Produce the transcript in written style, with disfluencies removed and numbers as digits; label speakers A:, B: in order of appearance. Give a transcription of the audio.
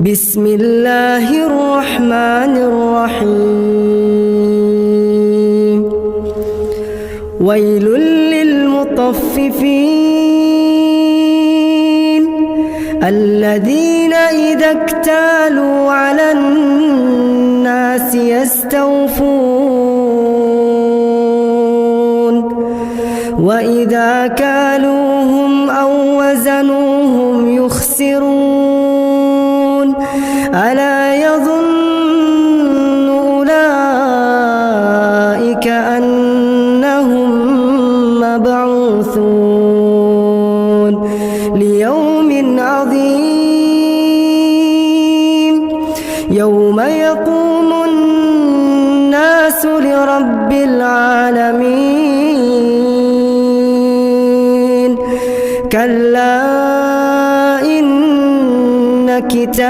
A: بسم الله الرحمن الرحيم ويل للمطففين الذين إذا اكتالوا على الناس يستوفون وإذا كالوهم أو وزنوهم يخسرون ألا يظن أولئك أنهم مبعوثون ليوم عظيم يوم يقوم الناس لرب العالمين